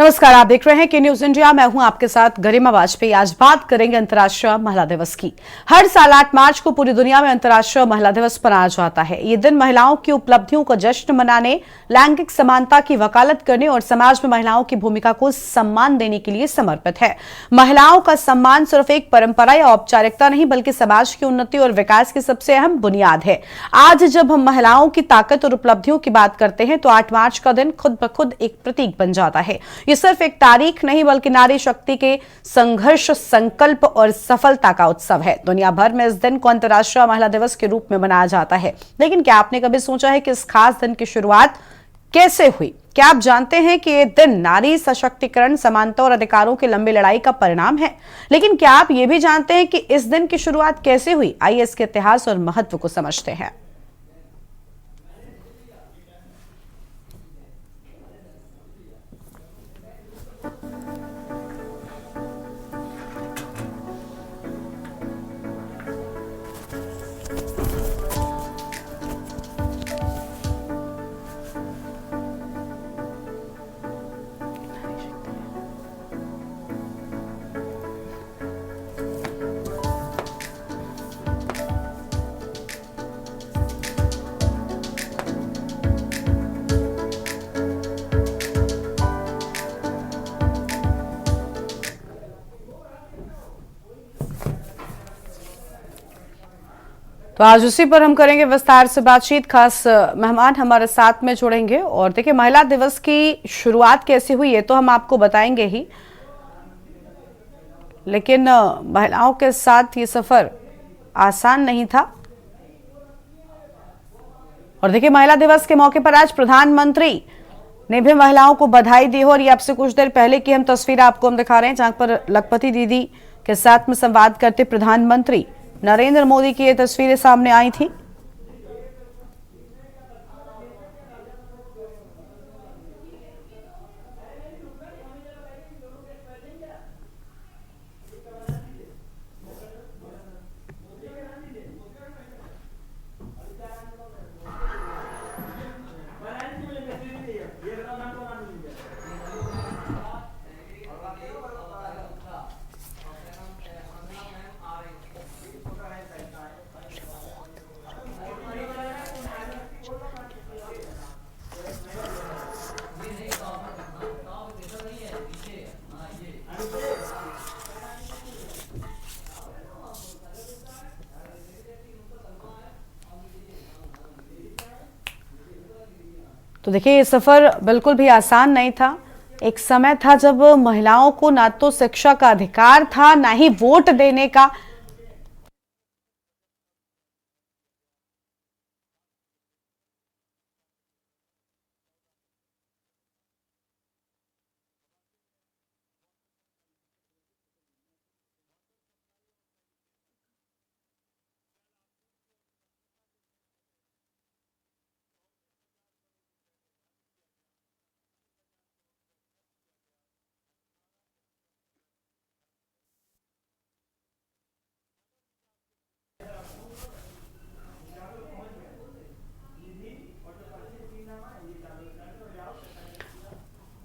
नमस्कार, आप देख रहे हैं के न्यूज इंडिया। मैं हूं आपके साथ गरिमा वाजपेयी। आज बात करेंगे अंतर्राष्ट्रीय महिला दिवस की। हर साल 8 मार्च को पूरी दुनिया में अंतर्राष्ट्रीय महिला दिवस मनाया जाता है। ये दिन महिलाओं की उपलब्धियों को जश्न मनाने, लैंगिक समानता की वकालत करने और समाज में महिलाओं की भूमिका को सम्मान देने के लिए समर्पित है। महिलाओं का सम्मान सिर्फ एक परंपरा या औपचारिकता नहीं, बल्कि समाज की उन्नति और विकास की सबसे अहम बुनियाद है। आज जब हम महिलाओं की ताकत और उपलब्धियों की बात करते हैं तो 8 मार्च का दिन खुद ब खुद एक प्रतीक बन जाता है। ये सिर्फ एक तारीख नहीं, बल्कि नारी शक्ति के संघर्ष, संकल्प और सफलता का उत्सव है। दुनिया भर में इस दिन को अंतर्राष्ट्रीय महिला दिवस के रूप में मनाया जाता है। लेकिन क्या आपने कभी सोचा है कि इस खास दिन की शुरुआत कैसे हुई? क्या आप जानते हैं कि ये दिन नारी सशक्तिकरण, समानता और अधिकारों की लंबी लड़ाई का परिणाम है? लेकिन क्या आप ये भी जानते हैं कि इस दिन की शुरुआत कैसे हुई? आइए इसके इतिहास और महत्व को समझते हैं। तो आज उसी पर हम करेंगे विस्तार से बातचीत। खास मेहमान हमारे साथ में जुड़ेंगे और देखिए, महिला दिवस की शुरुआत कैसे हुई ये तो हम आपको बताएंगे ही, लेकिन महिलाओं के साथ ये सफर आसान नहीं था। और देखिए, महिला दिवस के मौके पर आज प्रधानमंत्री ने भी महिलाओं को बधाई दी हो। और ये आपसे कुछ देर पहले की हम तस्वीर आपको हम दिखा रहे हैं, जहां पर लखपति दीदी के साथ में संवाद करते प्रधानमंत्री नरेंद्र मोदी की ये तस्वीरें सामने आई थी। तो देखिए, ये सफर बिल्कुल भी आसान नहीं था। एक समय था जब महिलाओं को ना तो शिक्षा का अधिकार था, ना ही वोट देने का।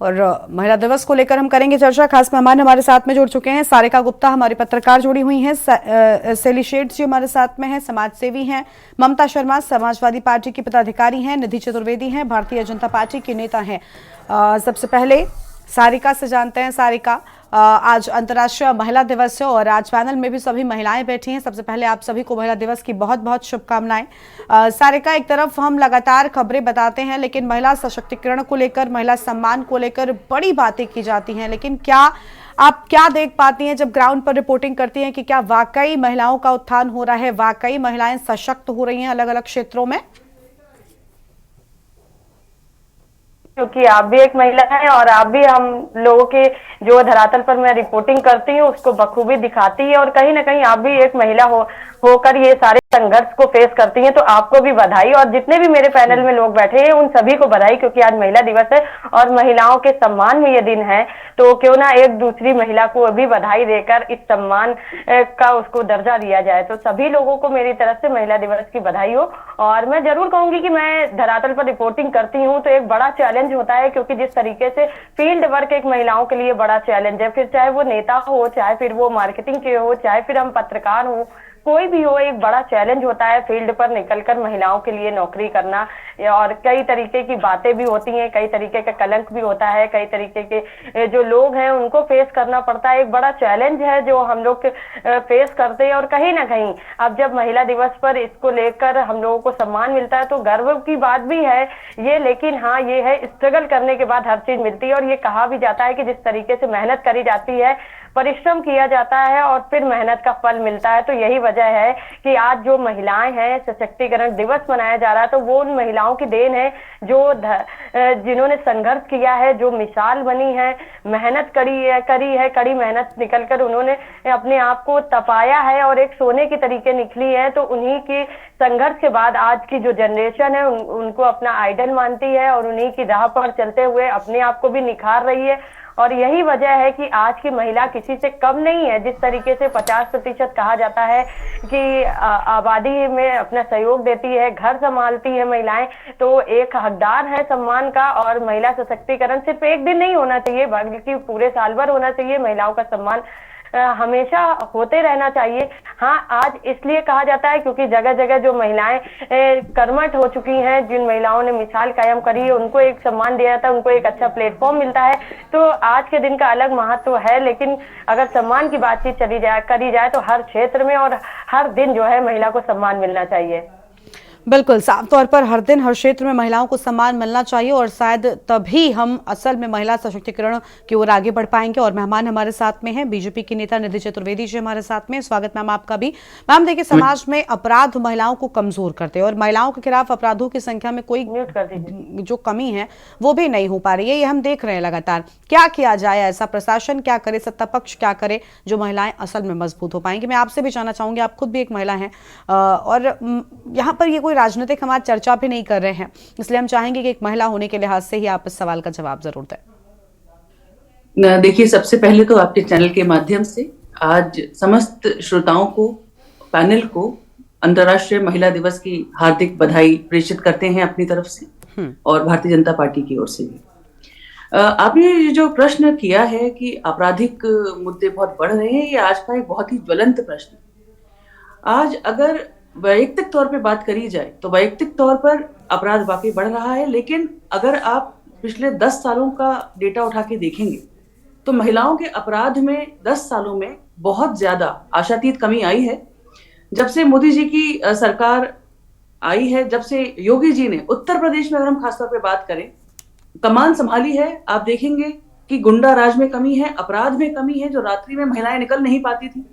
और महिला दिवस को लेकर हम करेंगे चर्चा। खास मेहमान हमारे साथ में जुड़ चुके हैं। सारिका गुप्ता हमारी पत्रकार जुड़ी हुई हैं, सेली शेठ जी हमारे साथ में हैं, समाज सेवी हैं, ममता शर्मा समाजवादी पार्टी की पदाधिकारी हैं, निधि चतुर्वेदी हैं, भारतीय जनता पार्टी की नेता हैं। सबसे पहले सारिका से जानते हैं। सारिका, आज अंतर्राष्ट्रीय महिला दिवस है और आज पैनल में भी सभी महिलाएं बैठी हैं। सबसे पहले आप सभी को महिला दिवस की बहुत बहुत शुभकामनाएं। सारिका, एक तरफ हम लगातार खबरें बताते हैं, लेकिन महिला सशक्तिकरण को लेकर, महिला सम्मान को लेकर बड़ी बातें की जाती हैं, लेकिन क्या आप क्या देख पाती हैं जब ग्राउंड पर रिपोर्टिंग करती हैं कि क्या वाकई महिलाओं का उत्थान हो रहा है, वाकई महिलाएं सशक्त हो रही हैं अलग अलग क्षेत्रों में? क्योंकि आप भी एक महिला हैं और आप भी हम लोगों के जो धरातल पर मैं रिपोर्टिंग करती हूँ उसको बखूबी दिखाती है, और कहीं ना कहीं आप भी एक महिला होकर ये सारे संघर्ष को फेस करती हैं। तो आपको भी बधाई, और जितने भी मेरे पैनल में लोग बैठे हैं उन सभी को बधाई, क्योंकि आज महिला दिवस है और महिलाओं के सम्मान में ये दिन है। तो क्यों ना एक दूसरी महिला को भी बधाई देकर इस सम्मान का उसको दर्जा दिया जाए। तो सभी लोगों को मेरी तरफ से महिला दिवस की बधाई हो। और मैं जरूर कहूंगी कि मैं धरातल पर रिपोर्टिंग करती हूँ तो एक बड़ा चैलेंज होता है, क्योंकि जिस तरीके से फील्ड वर्क एक महिलाओं के लिए बड़ा चैलेंज है, फिर चाहे वो नेता हो, चाहे फिर वो मार्केटिंग के हो, चाहे फिर हम पत्रकार हो, कोई भी हो, एक बड़ा चैलेंज होता है फील्ड पर निकलकर महिलाओं के लिए नौकरी करना। और कई तरीके की बातें भी होती हैं, कई तरीके का कलंक भी होता है, कई तरीके के जो लोग हैं उनको फेस करना पड़ता है। एक बड़ा चैलेंज है जो हम लोग फेस करते हैं। और कहीं ना कहीं अब जब महिला दिवस पर इसको लेकर हम लोगों को सम्मान मिलता है तो गर्व की बात भी है ये। लेकिन हाँ, ये है स्ट्रगल करने के बाद हर चीज मिलती है। और ये कहा भी जाता है कि जिस तरीके से मेहनत करी जाती है, परिश्रम किया जाता है और फिर मेहनत का फल मिलता है। तो यही वजह है कि आज जो महिलाएं हैं, सशक्तिकरण दिवस मनाया जा रहा है, तो वो उन महिलाओं की देन है जो जिन्होंने संघर्ष किया है, जो मिसाल बनी है, मेहनत करी है, कड़ी मेहनत निकलकर उन्होंने अपने आप को तपाया है और एक सोने की तरीके निकली है। तो उन्हीं की संघर्ष के बाद आज की जो जनरेशन है उनको अपना आइडल मानती है और उन्हीं की राह पर चलते हुए अपने आप को भी निखार रही है। और यही वजह है कि आज की महिला किसी से कम नहीं है। जिस तरीके से 50% कहा जाता है कि आबादी में अपना सहयोग देती है, घर संभालती है महिलाएं, तो एक हकदार है सम्मान का। और महिला सशक्तिकरण सिर्फ एक दिन नहीं होना चाहिए, बल्कि पूरे साल भर होना चाहिए। महिलाओं का सम्मान हमेशा होते रहना चाहिए। हाँ, आज इसलिए कहा जाता है क्योंकि जगह जगह जो महिलाएं कर्मठ हो चुकी हैं, जिन महिलाओं ने मिसाल कायम करी है, उनको एक सम्मान दिया जाता है, उनको एक अच्छा प्लेटफॉर्म मिलता है। तो आज के दिन का अलग महत्व है। लेकिन अगर सम्मान की बातचीत करी जाए तो हर क्षेत्र में और हर दिन जो है महिला को सम्मान मिलना चाहिए। बिल्कुल, साफ तौर पर हर दिन हर क्षेत्र में महिलाओं को सम्मान मिलना चाहिए और शायद तभी हम असल में महिला सशक्तिकरण की ओर आगे बढ़ पाएंगे। और मेहमान हमारे साथ में हैं बीजेपी की नेता निधि चतुर्वेदी जी हमारे साथ में। स्वागत मैम आपका भी। मैम देखिए, समाज में अपराध महिलाओं को कमजोर करते हैं और महिलाओं के खिलाफ अपराधों की संख्या में कोई जो कमी है वो भी नहीं हो पा रही है, ये हम देख रहे हैं लगातार। क्या किया जाए ऐसा, प्रशासन क्या करे, सत्ता पक्ष क्या करे जो महिलाएं असल में मजबूत हो पाएंगी? मैं आपसे भी जानना चाहूंगी, आप खुद भी एक महिला हैं और यहाँ पर ये कोई राजनीतिक हम आज चर्चा भी नहीं कर रहे हैं, इसलिए हम चाहेंगे कि एक महिला होने के लिहाज से ही आप इस सवाल का जवाब जरूर दें। देखिए, सबसे पहले तो आपके चैनल के माध्यम से आज समस्त श्रोताओं को, पैनल को अंतर्राष्ट्रीय महिला दिवस की हार्दिक बधाई प्रेषित करते हैं अपनी तरफ से और भारतीय जनता पार्टी की ओर से भी। आपने ये जो प्रश्न किया है कि आपराधिक मुद्दे बहुत बढ़ रहे हैं, ये आज का एक बहुत ही ज्वलंत प्रश्न। आज अगर वैयक्तिक तौर पे बात करी जाए तो वैयक्तिक तौर पर अपराध वाकई बढ़ रहा है, लेकिन अगर आप पिछले 10 सालों का डेटा उठा के देखेंगे तो महिलाओं के अपराध में 10 सालों में बहुत ज्यादा आशातीत कमी आई है। जब से मोदी जी की सरकार आई है, जब से योगी जी ने उत्तर प्रदेश में, अगर हम खासतौर पे बात करें, कमान संभाली है, आप देखेंगे कि गुंडा राज में कमी है, अपराध में कमी है। जो रात्रि में महिलाएं निकल नहीं पाती थी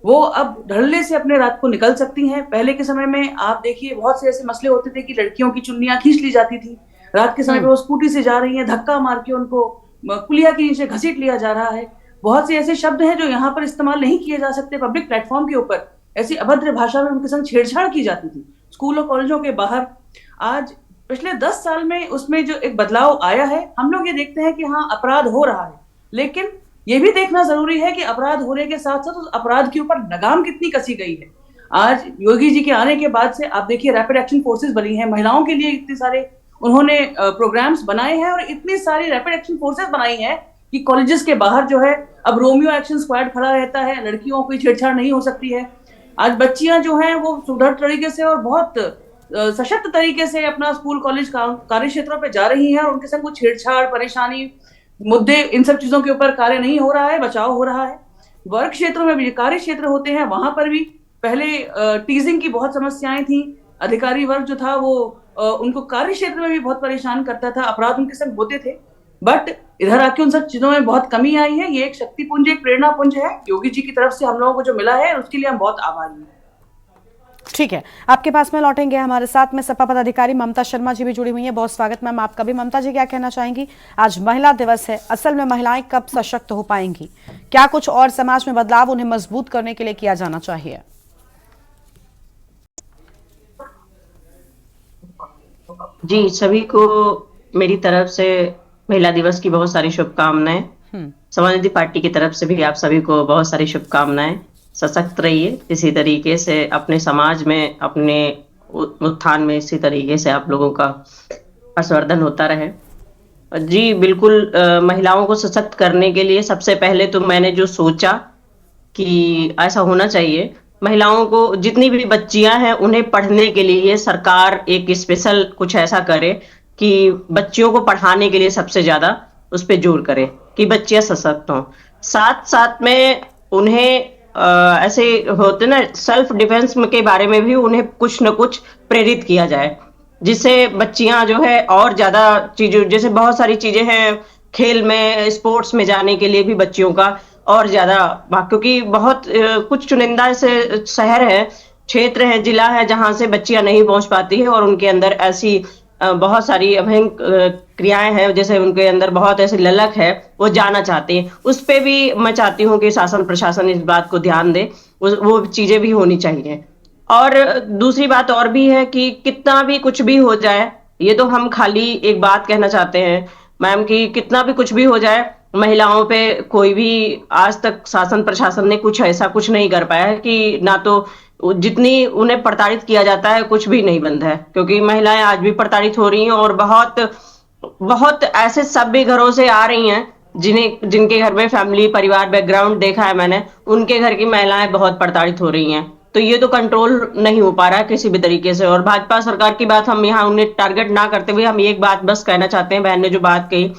वो अब धड़ल्ले से अपने रात को निकल सकती हैं। पहले के समय में आप देखिए बहुत से ऐसे मसले होते थे कि लड़कियों की चुन्नियां खींच ली जाती थी, रात के समय में वो स्कूटी से जा रही हैं, धक्का मार के उनको पुलिया के नीचे घसीट लिया जा रहा है। बहुत से ऐसे शब्द हैं जो यहाँ पर इस्तेमाल नहीं किए जा सकते पब्लिक प्लेटफॉर्म के ऊपर, ऐसी अभद्र भाषा में उनके संग छेड़छाड़ की जाती थी स्कूलों कॉलेजों के बाहर। आज पिछले 10 साल में उसमें जो एक बदलाव आया है, हम लोग ये देखते हैं कि हाँ, अपराध हो रहा है, लेकिन ये भी देखना जरूरी है कि अपराध होने के साथ साथ उस अपराध के ऊपर लगाम कितनी कसी गई है। आज योगी जी के आने के बाद से आप देखिए रैपिड एक्शन फोर्सेस बनी है, महिलाओं के लिए इतने सारे उन्होंने प्रोग्राम्स बनाए हैं और इतनी सारी रैपिड एक्शन फोर्सेस बनाई हैं कि कॉलेजेस के बाहर जो है अब रोमियो एक्शन स्क्वाड खड़ा रहता है, लड़कियों की छेड़छाड़ नहीं हो सकती है। आज बच्चियां जो हैं वो सुदृढ़ तरीके से और बहुत सशक्त तरीके से अपना स्कूल कॉलेज कार्य क्षेत्रों पे जा रही हैं और उनके संग कुछ छेड़छाड़, परेशानी, मुद्दे, इन सब चीजों के ऊपर कार्य नहीं हो रहा है, बचाव हो रहा है। वर्क क्षेत्रों में भी, कार्य क्षेत्र होते हैं, वहां पर भी पहले टीजिंग की बहुत समस्याएं थी, अधिकारी वर्ग जो था वो उनको कार्य क्षेत्र में भी बहुत परेशान करता था, अपराध उनके संग होते थे। बट इधर आके उन सब चीजों में बहुत कमी आई है। ये एक शक्तिपुंज, एक प्रेरणा पुंज है योगी जी की तरफ से हम लोगों को जो मिला है, उसके लिए हम बहुत आभारी हैं। ठीक है, आपके पास में लौटेंगे। हमारे साथ में सपा पदाधिकारी ममता शर्मा जी भी जुड़ी हुई हैं। बहुत स्वागत मैम आपका भी। ममता जी, क्या कहना चाहेंगी? आज महिला दिवस है, असल में महिलाएं कब सशक्त हो पाएंगी? क्या कुछ और समाज में बदलाव उन्हें मजबूत करने के लिए किया जाना चाहिए? जी, सभी को मेरी तरफ से महिला दिवस की बहुत सारी शुभकामनाएं। समाजवादी पार्टी की तरफ से भी आप सभी को बहुत सारी शुभकामनाएं। सशक्त रहिए, इसी तरीके से अपने समाज में, अपने उत्थान में इसी तरीके से आप लोगों का हर्षवर्धन होता रहे। जी बिल्कुल, महिलाओं को सशक्त करने के लिए सबसे पहले तो मैंने जो सोचा कि ऐसा होना चाहिए, महिलाओं को, जितनी भी बच्चियां हैं उन्हें पढ़ने के लिए सरकार एक स्पेशल कुछ ऐसा करे कि बच्चियों को पढ़ाने के लिए सबसे ज्यादा उस पर जोर करे कि बच्चियां सशक्त हों। साथ साथ में उन्हें ऐसे होते ना, सेल्फ डिफेंस के बारे में भी उन्हें कुछ न कुछ प्रेरित किया जाए, जिससे बच्चियां जो है और ज्यादा चीजों, जैसे बहुत सारी चीजें हैं खेल में, स्पोर्ट्स में जाने के लिए भी बच्चियों का और ज्यादा क्योंकि बहुत कुछ चुनिंदा ऐसे शहर है, क्षेत्र है, जिला है जहां से बच्चियां नहीं पहुंच पाती है और उनके अंदर ऐसी बहुत सारी अभिन्न क्रियाएं हैं, जैसे उनके अंदर बहुत ऐसी ललक है, वो जाना चाहते हैं। उस पे भी मैं चाहती हूँ कि शासन प्रशासन इस बात को ध्यान दे, वो चीजें भी होनी चाहिए। और दूसरी बात और भी है कि कितना भी कुछ भी हो जाए, ये तो हम खाली एक बात कहना चाहते हैं मैम कि कितना भी कुछ भी हो जाए, महिलाओं पे कोई भी आज तक शासन प्रशासन ने कुछ ऐसा कुछ नहीं कर पाया है कि ना तो जितनी उन्हें प्रताड़ित किया जाता है कुछ भी नहीं बंद है, क्योंकि महिलाएं आज भी प्रताड़ित हो रही हैं और बहुत बहुत ऐसे सभ्य घरों से आ रही हैं जिनके घर में फैमिली परिवार बैकग्राउंड देखा है मैंने, उनके घर की महिलाएं बहुत प्रताड़ित हो रही हैं। तो ये तो कंट्रोल नहीं हो पा रहा है किसी भी तरीके से। और भाजपा सरकार की बात हम यहाँ उन्हें टारगेट ना करते हुए हम एक बात बस कहना चाहते हैं, बहन ने जो बात कही,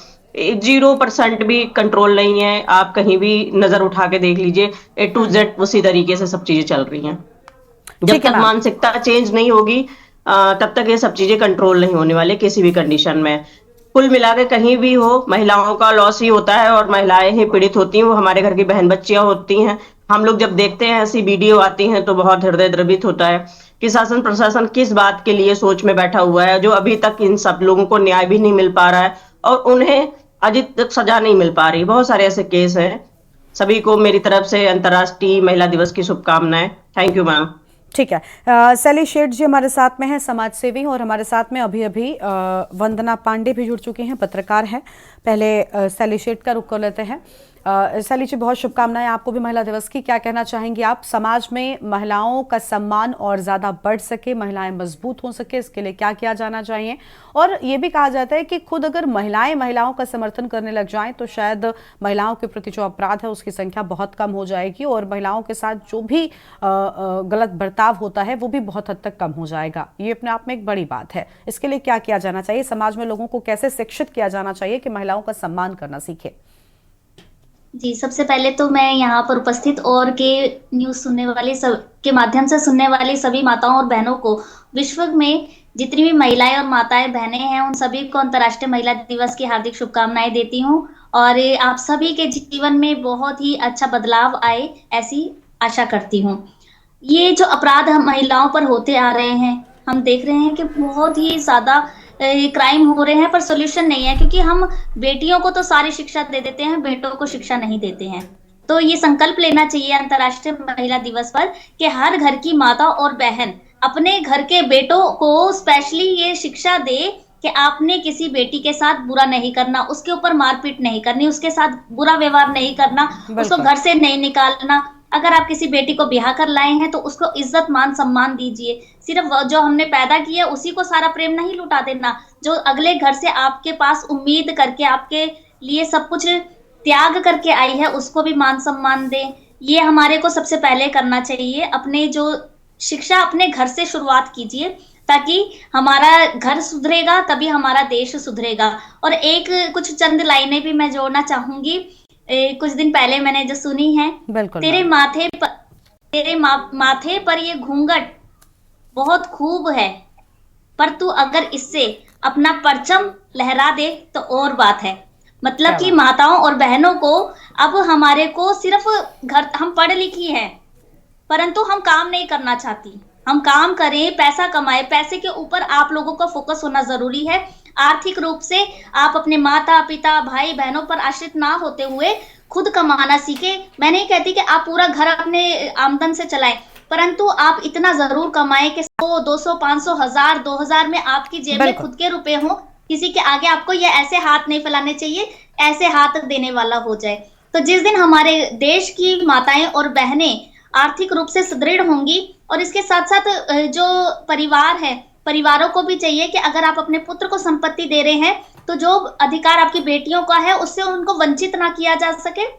0% भी कंट्रोल नहीं है। आप कहीं भी नजर उठा के देख लीजिए, A to Z उसी तरीके से सब चीजें चल रही हैं। जब तक मानसिकता चेंज नहीं होगी तब तक ये सब चीजें कंट्रोल नहीं होने वाले किसी भी कंडीशन में। कुल मिला के कहीं भी हो, महिलाओं का लॉस ही होता है और महिलाएं ही पीड़ित होती हैं, वो हमारे घर की बहन बच्चियां होती हैं। हम लोग जब देखते हैं ऐसी वीडियो आती हैं तो बहुत हृदय द्रवित होता है कि शासन प्रशासन किस बात के लिए सोच में बैठा हुआ है, जो अभी तक इन सब लोगों को न्याय भी नहीं मिल पा रहा है और उन्हें अभी तक सजा नहीं मिल पा रही। बहुत सारे ऐसे केस हैं। सभी को मेरी तरफ से अंतर्राष्ट्रीय महिला दिवस की शुभकामनाएं। Thank you ma'am. ठीक है, सैली शेठ जी हमारे साथ में हैं, समाज सेवी, और हमारे साथ में अभी अभी वंदना पांडे भी जुड़ चुकी हैं, पत्रकार हैं। पहले सैली शेठ का रुख कर लेते हैं। सैली जी, बहुत शुभकामनाएं आपको भी महिला दिवस की। क्या कहना चाहेंगी आप, समाज में महिलाओं का सम्मान और ज्यादा बढ़ सके, महिलाएं मजबूत हो सके, इसके लिए क्या किया जाना चाहिए? और ये भी कहा जाता है कि खुद अगर महिलाएं महिलाओं का समर्थन करने लग जाएं तो शायद महिलाओं के प्रति जो अपराध है उसकी संख्या बहुत कम हो जाएगी और महिलाओं के साथ जो भी गलत बर्ताव होता है वो भी बहुत हद तक कम हो जाएगा। ये अपने आप में एक बड़ी बात है। इसके लिए क्या किया जाना चाहिए? समाज में लोगों को कैसे शिक्षित किया जाना चाहिए कि महिलाओं का सम्मान करना सीखे? जी, सबसे पहले तो मैं यहाँ पर उपस्थित और के न्यूज़ सुनने वाले सब के माध्यम से सुनने वाली सभी माताओं और बहनों को, विश्व में जितनी भी महिलाएं और माताएं बहनें हैं, उन सभी को अंतर्राष्ट्रीय महिला दिवस की हार्दिक शुभकामनाएं देती हूँ और आप सभी के जीवन में बहुत ही अच्छा बदलाव आए, ऐसी आशा करती हूँ। ये जो अपराध हम महिलाओं पर होते आ रहे हैं, हम देख रहे हैं कि बहुत ही ज्यादा क्राइम हो रहे हैं, पर सोल्यूशन नहीं है, क्योंकि हम बेटियों को तो सारी शिक्षा दे देते हैं, बेटों को शिक्षा नहीं देते हैं। तो ये संकल्प लेना चाहिए अंतर्राष्ट्रीय महिला दिवस पर कि हर घर की माता और बहन अपने घर के बेटों को स्पेशली ये शिक्षा दे कि आपने किसी बेटी के साथ बुरा नहीं करना, उसके ऊपर मारपीट नहीं करनी, उसके साथ बुरा व्यवहार नहीं करना, उसको घर से नहीं निकालना। अगर आप किसी बेटी को ब्याह कर लाए हैं तो उसको इज्जत मान सम्मान दीजिए। सिर्फ जो हमने पैदा किया उसी को सारा प्रेम नहीं लुटा देना। जो अगले घर से आपके पास उम्मीद करके आपके लिए सब कुछ त्याग करके आई है, उसको भी मान सम्मान दें। ये हमारे को सबसे पहले करना चाहिए। अपने जो शिक्षा अपने घर से शुरुआत कीजिए, ताकि हमारा घर सुधरेगा तभी हमारा देश सुधरेगा। और एक कुछ चंद लाइनें भी मैं जोड़ना चाहूंगी। कुछ दिन पहले मैंने जो सुनी है, तेरे माथे पर ये घूंघट बहुत खूब है, पर तू अगर इससे अपना परचम लहरा दे तो और बात है। मतलब कि माताओं और बहनों को अब हमारे को सिर्फ घर, हम पढ़ लिखी हैं परंतु हम काम नहीं करना चाहती। हम काम करें, पैसा कमाए, पैसे के ऊपर आप लोगों का फोकस होना जरूरी है। आर्थिक रूप से आप अपने माता पिता भाई बहनों पर आश्रित ना होते हुए खुद कमाना सीखे। मैं नहीं कहती कि आप पूरा घर अपने आमदन से चलाएं, परंतु आप इतना जरूर कमाएं कि 100, 200, 500, 1000, 2000 में आपकी जेब में बिल्कुल। खुद के रुपए हो। किसी के आगे आपको ये ऐसे हाथ नहीं फैलाने चाहिए, ऐसे हाथ देने वाला हो जाए। तो जिस दिन हमारे देश की माताएं और बहनें आर्थिक रूप से सुदृढ़ होंगी, और इसके साथ साथ जो परिवार है, परिवारों को भी चाहिए कि अगर आप अपने पुत्र को संपत्ति दे रहे हैं तो जो अधिकार आपकी बेटियों का है उससे उनको वंचित ना किया जा सके।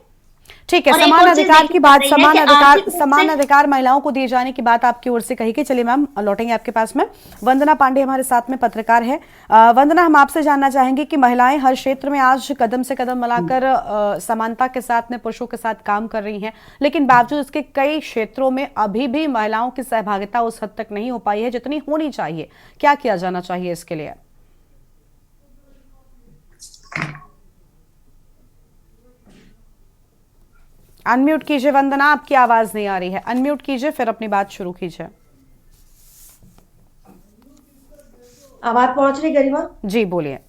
ठीक है, और एक समान और चीज अधिकार की देखी बात, जा रही है समान कि अधिकार, आर्थिक रूप समान से अधिकार महिलाओं को दिए जाने की बात आपकी ओर से कही गई। चलिए मैम, लौटेंगे आपके पास में। वंदना पांडे हमारे साथ में पत्रकार है। वंदना, हम आपसे जानना चाहेंगे कि महिलाएं हर क्षेत्र में आज कदम से कदम मिलाकर समानता के साथ में पुरुषों के साथ काम कर रही हैं, लेकिन बावजूद इसके कई क्षेत्रों में अभी भी महिलाओं की सहभागिता उस हद तक नहीं हो पाई है जितनी होनी चाहिए। क्या किया जाना चाहिए इसके लिए? अनम्यूट कीजिए वंदना, आपकी आवाज नहीं आ रही है। अनम्यूट कीजिए फिर अपनी बात शुरू कीजिए। आवाज पहुंच रही गरिमा? जी बोलिए।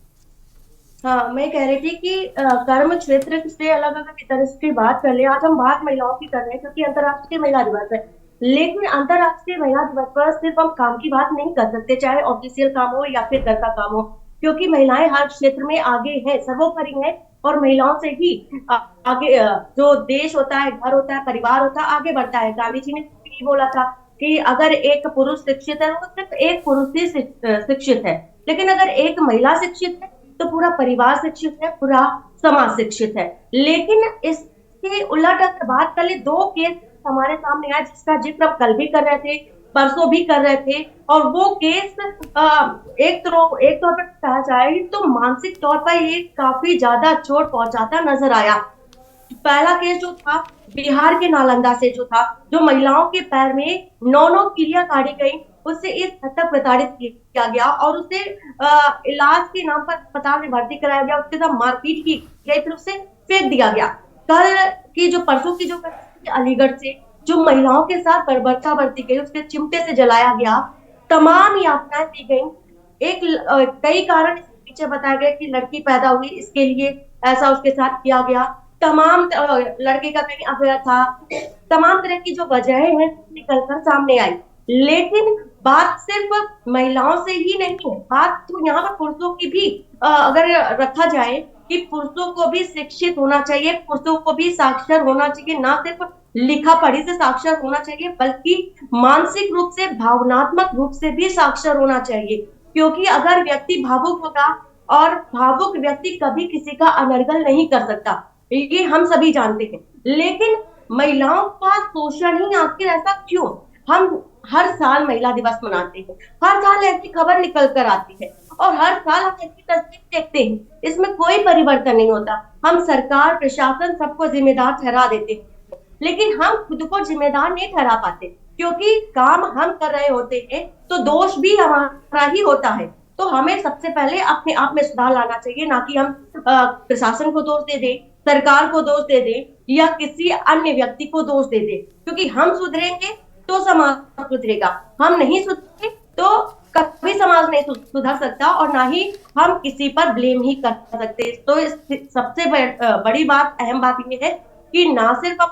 हाँ, मैं कह रही थी कि कर्म क्षेत्र से अलग अलग तरह की बात कर ले। आज हम बात महिलाओं की कर रहे हैं क्योंकि अंतर्राष्ट्रीय महिला दिवस है, लेकिन अंतर्राष्ट्रीय महिला दिवस पर सिर्फ हम काम की बात नहीं कर सकते, चाहे ऑफिशियल काम हो या फिर घर का काम हो, क्योंकि महिलाएं हर क्षेत्र में आगे हैं, सर्वोपरि हैं। और महिलाओं से ही आगे जो देश होता है, घर होता है, परिवार होता है, आगे बढ़ता है। गांधी जी ने भी बोला था कि अगर एक पुरुष शिक्षित है तो सिर्फ एक पुरुष ही शिक्षित है, लेकिन अगर एक महिला शिक्षित है तो पूरा परिवार शिक्षित है, पूरा समाज शिक्षित है। लेकिन इसके उलट अगर बात कर ले, दो केस हमारे सामने आए जिसका जिक्र हम कल भी कर रहे थे, परसों भी कर रहे थे। और वो केस एक तौर पर कहा जाए तो मानसिक तौर पर ये काफी ज्यादा चोट पहुंचाता नजर आया। पहला केस जो था बिहार के नालंदा से जो था, जो महिलाओं के पैर में 9 किलियां काटी गई, उससे इस हद तक प्रताड़ित किया गया और उसे इलाज के नाम पर अस्पताल में भर्ती कराया गया, उसके साथ मारपीट की गई, फिर उसे फेंक दिया गया। कल की जो परसों की जो अलीगढ़ से जो महिलाओं के साथ बर्बरता बरती गई, उसके चिमटे से जलाया गया, तमाम यातनाएं दी गई। कई कारण इसके पीछे बताया गया कि लड़की पैदा हुई इसके लिए ऐसा उसके साथ किया गया, तमाम लड़के का कहीं अफेयर था, तमाम तरह की जो वजहें हैं निकलकर सामने आई। लेकिन बात सिर्फ महिलाओं से ही नहीं है, बात तो यहाँ पर पुरुषों की भी अगर रखा जाए कि पुरुषों को भी शिक्षित होना चाहिए, पुरुषों को भी साक्षर होना चाहिए, ना सिर्फ लिखा पढ़ी से साक्षर होना चाहिए बल्कि मानसिक रूप से, भावनात्मक रूप से भी साक्षर होना चाहिए। क्योंकि अगर व्यक्ति भावुक होगा, और भावुक व्यक्ति कभी किसी का अनर्गल नहीं कर सकता, ये हम सभी जानते हैं। लेकिन महिलाओं का शोषण ही आखिर ऐसा क्यों? हम हर साल महिला दिवस मनाते हैं, हर साल ऐसी खबर निकल कर आती है और हर साल हम ऐसी तस्वीर देखते हैं, इसमें कोई परिवर्तन नहीं होता। हम सरकार, प्रशासन सबको जिम्मेदार ठहरा देते हैं, लेकिन हम खुद को जिम्मेदार नहीं ठहरा पाते, क्योंकि काम हम कर रहे होते हैं तो दोष भी हमारा ही होता है। तो हमें सबसे पहले अपने आप में सुधार लाना चाहिए, ना कि हम प्रशासन को दोष दे दें, सरकार को दोष दे दें या किसी अन्य व्यक्ति को दोष दे दें। क्योंकि हम सुधरेंगे तो समाज सुधरेगा, हम नहीं सुधरेंगे तो कभी समाज नहीं सुधर सकता, और ना ही हम किसी पर ब्लेम ही कर सकते। तो सबसे बड़ी बात, अहम बात ये है कि ना सिर्फ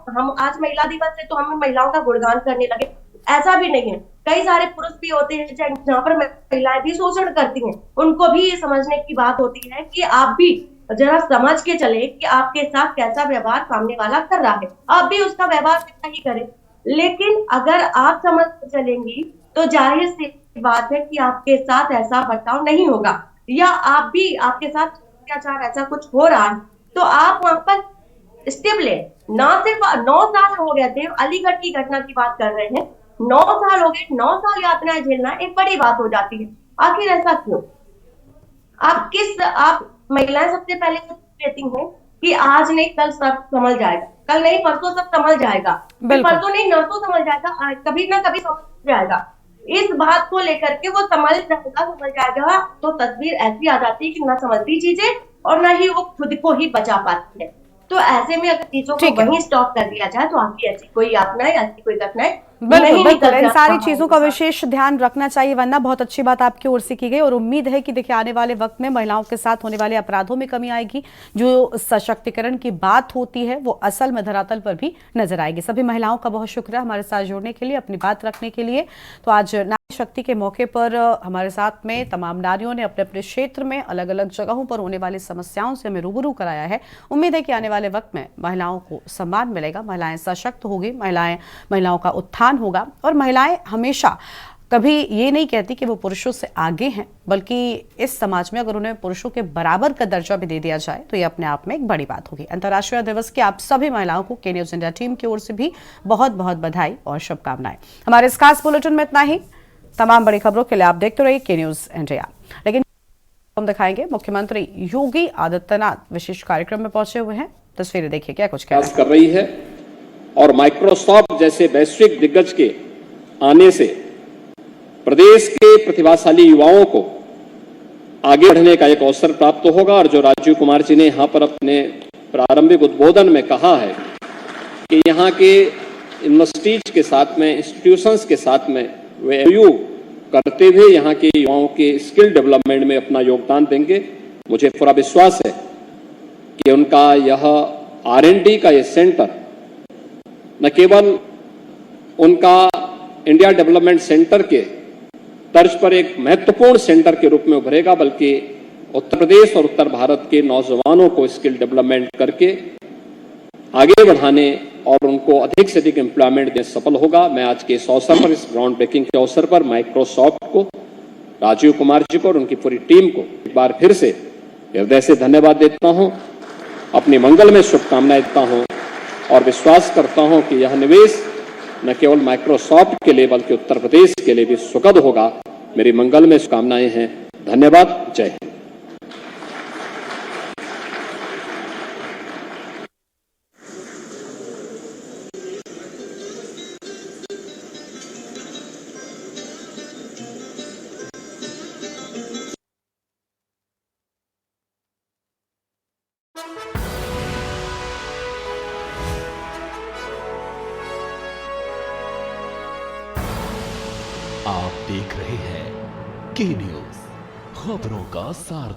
हम आज महिला दिवस है तो हम महिलाओं का गुणगान करने लगे, ऐसा भी नहीं है। कई सारे पुरुष भी होते हैं जहाँ पर महिलाएं भी शोषण करती हैं, उनको भी ये समझने की बात होती है कि आप भी जरा समझ के चले कि आपके साथ कैसा व्यवहार सामने वाला कर रहा है, आप भी उसका व्यवहार वैसा ही करें। लेकिन अगर आप समझ के चलेंगी तो जाहिर सी बात है कि आपके साथ ऐसा बर्ताव नहीं होगा, या आप भी, आपके साथ अत्याचार ऐसा कुछ हो रहा है तो आप वहां पर स्टेप ले। ना सिर्फ 9 साल हो गए थे, अलीगढ़ की घटना की बात कर रहे हैं, 9 साल हो गए, 9 साल यातनाएं झेलना एक बड़ी बात हो जाती है। आखिर ऐसा क्यों? आप महिलाएं सबसे पहले कहती हैं कि आज नहीं कल सब समझ जाएगा, कल नहीं परसों सब समझ जाएगा, परसों नहीं नरसों समझ जाएगा, कभी ना कभी समझ जाएगा। इस बात को लेकर के वो समझ जाएगा तो तस्वीर ऐसी आ जाती है कि ना समझती चीजें और ना ही वो खुद को ही बचा पाती है। तो ऐसे में अगर चीजों को ठीक है। वहीं स्टॉप कर दिया जाए तो आगे ऐसी कोई यातनाएं, ऐसी कोई घटनाएं बिल्कुल नहीं बिल्कुल निकल इन सारी सकता चीजों का विशेष ध्यान रखना चाहिए, वरना बहुत अच्छी बात आपकी ओर से की गई और उम्मीद है कि देखिए आने वाले वक्त में महिलाओं के साथ होने वाले अपराधों में कमी आएगी। जो सशक्तिकरण की बात होती है वो असल में धरातल पर भी नजर आएगी। सभी महिलाओं का बहुत शुक्रिया हमारे साथ जुड़ने के लिए, अपनी बात रखने के लिए। तो आज नारी शक्ति के मौके पर हमारे साथ में तमाम नारियों ने अपने अपने क्षेत्र में अलग अलग जगहों पर होने वाली समस्याओं से हमें रूबरू कराया है। उम्मीद है कि आने वाले वक्त में महिलाओं को सम्मान मिलेगा, महिलाएं सशक्त होगी, महिलाओं का उत्थान होगा और महिलाएं हमेशा कभी ये नहीं कहती कि वो पुरुषों से आगे हैं, बल्कि इस समाज में अगर उन्हें पुरुषों के बराबर का दर्जा भी दे दिया जाए तो ये अपने आप में एक बड़ी बात होगी। अंतर्राष्ट्रीय दिवस की आप सभी महिलाओं को के न्यूज इंडिया टीम की ओर से भी बहुत बहुत बधाई और शुभकामनाएं। हमारे इस खास बुलेटिन में इतना ही। तमाम बड़ी खबरों के लिए आप देखते रहिए के न्यूज इंडिया। लेकिन हम दिखाएंगे मुख्यमंत्री योगी आदित्यनाथ विशेष कार्यक्रम में पहुंचे हुए हैं। तस्वीरें देखिए क्या कुछ कर रही है और माइक्रोसॉफ्ट जैसे वैश्विक दिग्गज के आने से प्रदेश के प्रतिभाशाली युवाओं को आगे बढ़ने का एक अवसर प्राप्त होगा। और जो राजीव कुमार जी ने यहाँ पर अपने प्रारंभिक उद्बोधन में कहा है कि यहाँ के यूनिवर्सिटीज के साथ में, इंस्टीट्यूशंस के साथ में वे एमओयू करते हुए यहाँ के युवाओं के स्किल डेवलपमेंट में अपना योगदान देंगे, मुझे पूरा विश्वास है कि उनका यह R&D का ये सेंटर न केवल उनका इंडिया डेवलपमेंट सेंटर के तर्ज पर एक महत्वपूर्ण सेंटर के रूप में उभरेगा, बल्कि उत्तर प्रदेश और उत्तर भारत के नौजवानों को स्किल डेवलपमेंट करके आगे बढ़ाने और उनको अधिक से अधिक एम्प्लॉयमेंट देने सफल होगा। मैं आज के इस अवसर पर, इस ग्राउंड ब्रेकिंग के अवसर पर माइक्रोसॉफ्ट को, राजीव कुमार जी को और उनकी पूरी टीम को एक बार फिर से हृदय से धन्यवाद देता हूं, अपनी मंगल में शुभकामनाएं देता हूं और विश्वास करता हूं कि यह निवेश न केवल माइक्रोसॉफ्ट के लिए बल्कि उत्तर प्रदेश के लिए भी सुखद होगा। मेरी मंगल में शुभकामनाएं हैं। धन्यवाद। जय हिंद। आप देख रहे हैं के न्यूज, खबरों का सार।